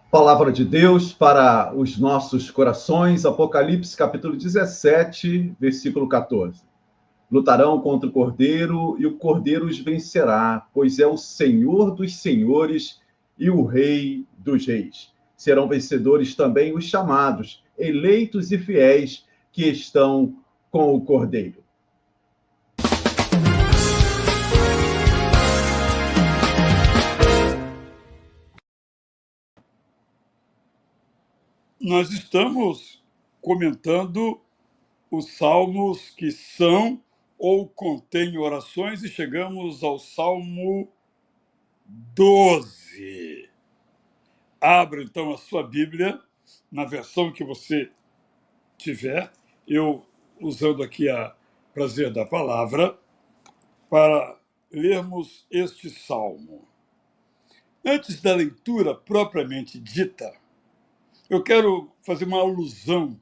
Palavra de Deus para os nossos corações, Apocalipse capítulo 17, versículo 14. Lutarão contra o Cordeiro e o Cordeiro os vencerá, pois é o Senhor dos senhores e o Rei dos reis. Serão vencedores também os chamados, eleitos e fiéis que estão com o Cordeiro. Nós estamos comentando os salmos que são ou contêm orações e chegamos ao Salmo 12. Abra então a sua Bíblia na versão que você tiver, eu usando aqui a prazer da palavra, para lermos este salmo. Antes da leitura propriamente dita, eu quero fazer uma alusão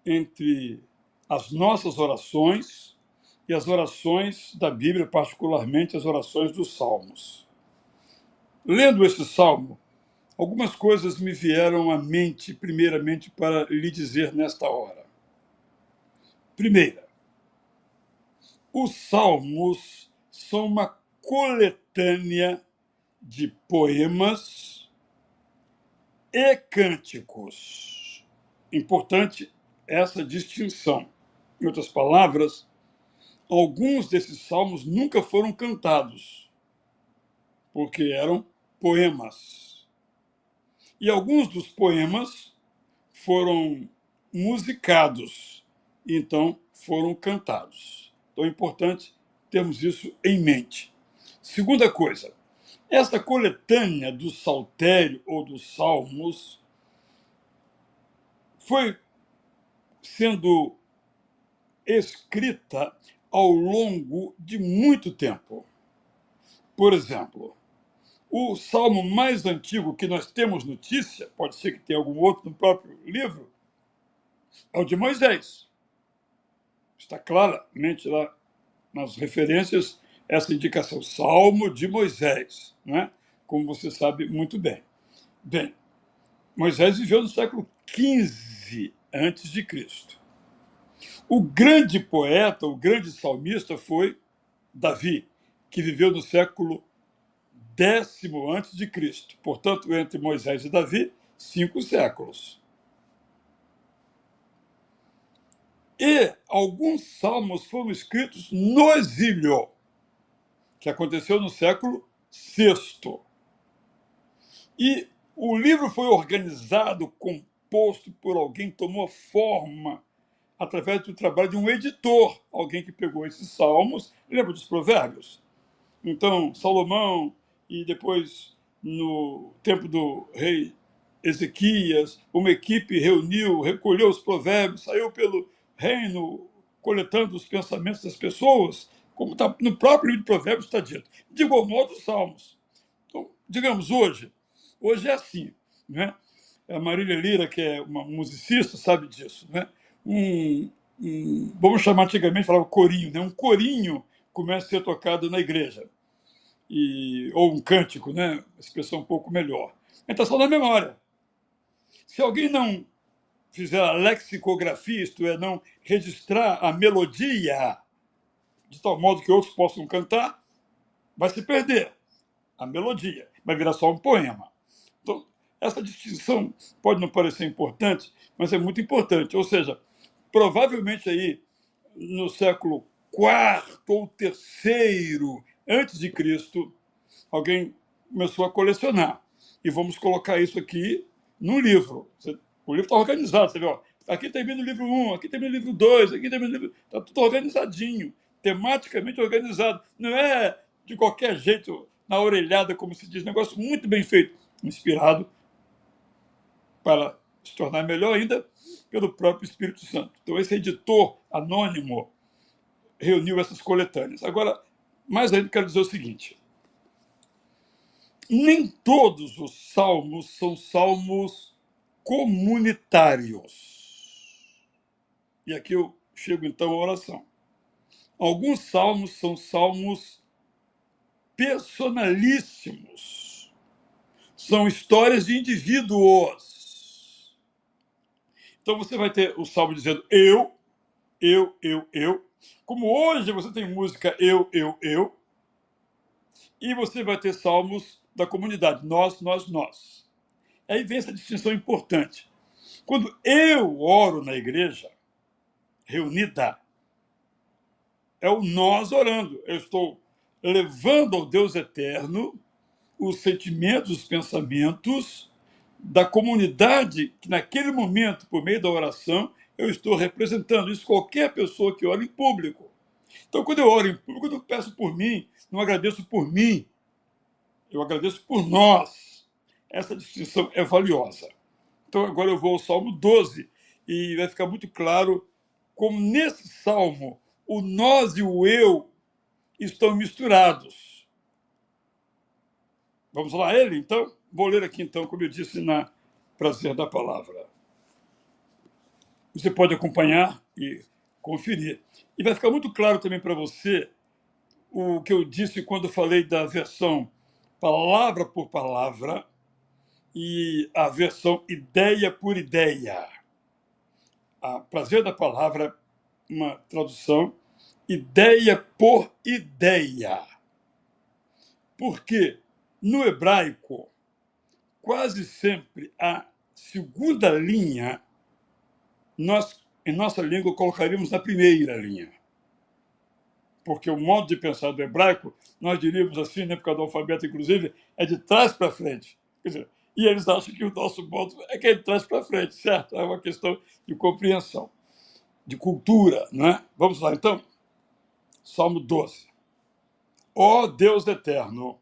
entre as nossas orações e as orações da Bíblia, particularmente as orações dos Salmos. Lendo este salmo, algumas coisas me vieram à mente, primeiramente, para lhe dizer nesta hora. Primeira, os Salmos são uma coletânea de poemas e cânticos. Importante essa distinção. Em outras palavras, alguns desses salmos nunca foram cantados, porque eram poemas. E alguns dos poemas foram musicados, e então foram cantados. Então é importante termos isso em mente. Segunda coisa, esta coletânea do saltério ou dos salmos foi sendo escrita ao longo de muito tempo. Por exemplo, o salmo mais antigo que nós temos notícia, pode ser que tenha algum outro no próprio livro, é o de Moisés. Está claramente lá nas referências essa indicação, Salmo de Moisés, né? Como você sabe muito bem. Bem, Moisés viveu no século XV antes de Cristo. O grande poeta, o grande salmista foi Davi, que viveu no século X antes de Cristo. Portanto, entre Moisés e Davi, 5 séculos. E alguns salmos foram escritos no exílio, que aconteceu no século VI. E o livro foi organizado, composto por alguém que tomou forma através do trabalho de um editor, alguém que pegou esses salmos, lembra dos provérbios? Então, Salomão, e depois, no tempo do rei Ezequias, uma equipe reuniu, recolheu os provérbios, saiu pelo reino coletando os pensamentos das pessoas, como está no próprio livro de provérbios está dito. De igual modo, os salmos. Então, digamos, hoje é assim, né? A Marília Lira, que é uma musicista, sabe disso, né? Vamos chamar antigamente, falava corinho, né? Um corinho começa a ser tocado na igreja. Ou um cântico, né? Expressão um pouco melhor. Então, só na memória. Se alguém não fizer a lexicografia, isto é, não registrar a melodia, de tal modo que outros possam cantar, vai se perder a melodia, vai virar só um poema. Então, essa distinção pode não parecer importante, mas é muito importante. Ou seja, provavelmente aí no século IV ou III antes de Cristo, alguém começou a colecionar. E vamos colocar isso aqui no livro. O livro está organizado, você vê, ó, aqui termina o livro 1, aqui termina o livro 2, aqui termina o livro... Está tudo organizadinho, tematicamente organizado. Não é de qualquer jeito, na orelhada, como se diz, negócio muito bem feito, inspirado para se tornar melhor ainda pelo próprio Espírito Santo. Então, esse editor anônimo reuniu essas coletâneas. Agora, mais ainda, quero dizer o seguinte: nem todos os salmos são salmos comunitários. E aqui eu chego então à oração. Alguns salmos são salmos personalíssimos. São histórias de indivíduos. Então você vai ter o salmo dizendo eu. Como hoje você tem música eu. E você vai ter salmos da comunidade, nós. Aí vem essa distinção importante. Quando eu oro na igreja, reunida, é o nós orando. Eu estou levando ao Deus eterno os sentimentos, os pensamentos da comunidade que naquele momento, por meio da oração, eu estou representando. Isso qualquer pessoa que ora em público. Então, quando eu oro em público, eu não peço por mim, não agradeço por mim, eu agradeço por nós. Essa distinção é valiosa. Então, agora eu vou ao Salmo 12 e vai ficar muito claro como nesse salmo o nós e o eu estão misturados. Vamos lá a ele, então? Vou ler aqui, então, como eu disse na Prazer da Palavra. Você pode acompanhar e conferir. E vai ficar muito claro também para você o que eu disse quando falei da versão palavra por palavra e a versão ideia por ideia. A Prazer da Palavra, uma tradução, ideia por ideia. Porque no hebraico, quase sempre a segunda linha, nós, em nossa língua, colocaríamos na primeira linha. Porque o modo de pensar do hebraico, nós diríamos assim, né, por causa do alfabeto, inclusive, é de trás para frente. Quer dizer, e eles acham que o nosso modo é que é de trás para frente, certo? É uma questão de compreensão, de cultura, não é? Vamos lá, então. Salmo 12. Ó Deus eterno,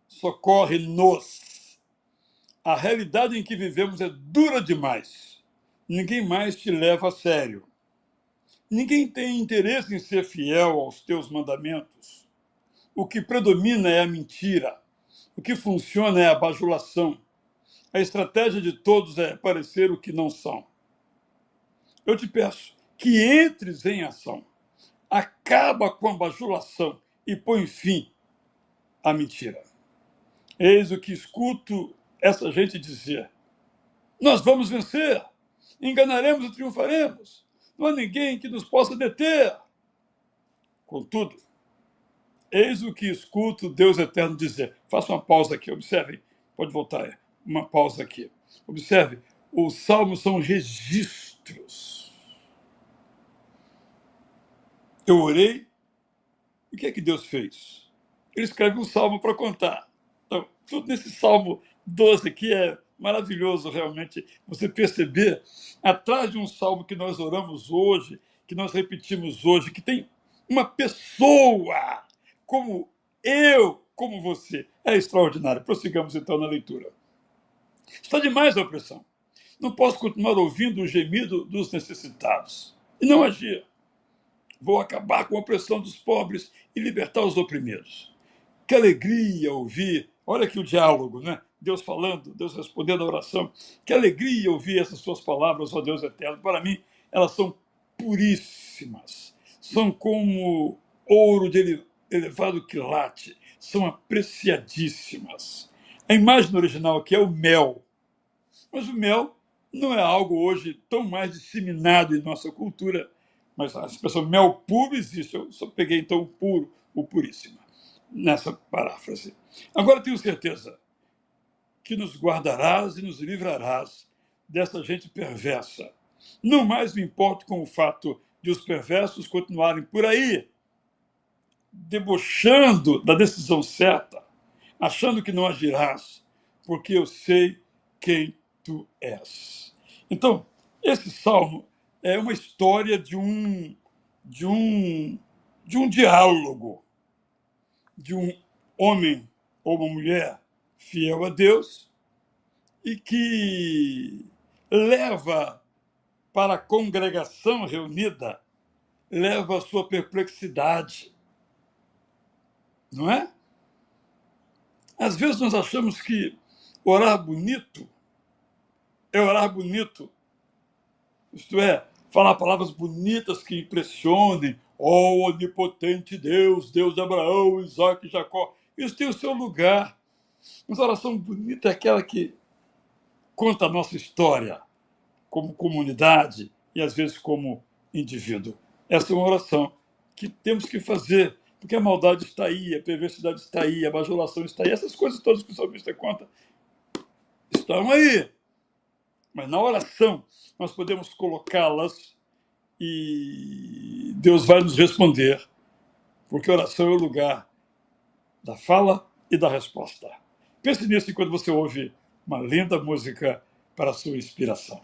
socorre-nos. A realidade em que vivemos é dura demais. Ninguém mais te leva a sério. Ninguém tem interesse em ser fiel aos teus mandamentos. O que predomina é a mentira. O que funciona é a bajulação. A estratégia de todos é parecer o que não são. Eu te peço que entres em ação. Acaba com a bajulação e põe fim à mentira. Eis o que escuto essa gente dizer. Nós vamos vencer. Enganaremos e triunfaremos. Não há ninguém que nos possa deter. Contudo, eis o que escuto Deus eterno dizer. Faça uma pausa aqui, observe. Pode voltar, uma pausa aqui. Observe, os salmos são registros. Eu orei, e o que é que Deus fez? Ele escreve um salmo para contar. Então, tudo nesse Salmo 12 aqui é maravilhoso, realmente, você perceber, atrás de um salmo que nós oramos hoje, que nós repetimos hoje, que tem uma pessoa como eu, como você. É extraordinário. Prossigamos, então, na leitura. Está demais a opressão. Não posso continuar ouvindo o gemido dos necessitados e não agir. Vou acabar com a opressão dos pobres e libertar os oprimidos. Que alegria ouvir, olha aqui o diálogo, né? Deus falando, Deus respondendo à oração. Que alegria ouvir essas suas palavras, ó Deus eterno. Para mim, elas são puríssimas. São como ouro de elevado quilate. São apreciadíssimas. A imagem original aqui é o mel. Mas o mel não é algo hoje tão mais disseminado em nossa cultura. Mas a expressão mel puro existe. Eu só peguei, então, o puro, o puríssimo, nessa paráfrase. Agora tenho certeza que nos guardarás e nos livrarás dessa gente perversa. Não mais me importo com o fato de os perversos continuarem por aí, debochando da decisão certa, achando que não agirás, porque eu sei quem tu és. Então, esse salmo é uma história de um diálogo, de um homem ou uma mulher fiel a Deus e que leva para a congregação reunida, leva a sua perplexidade, não é? Às vezes nós achamos que orar bonito é orar bonito, isto é, falar palavras bonitas que impressionem. Ó onipotente Deus, Deus de Abraão, Isaque e Jacó. Isso tem o seu lugar. Mas a oração bonita é aquela que conta a nossa história como comunidade e, às vezes, como indivíduo. Essa é uma oração que temos que fazer, porque a maldade está aí, a perversidade está aí, a bajulação está aí, essas coisas todas que o salmista conta estão aí. Mas na oração nós podemos colocá-las e Deus vai nos responder, porque a oração é o lugar da fala e da resposta. Pense nisso enquanto você ouve uma linda música para a sua inspiração.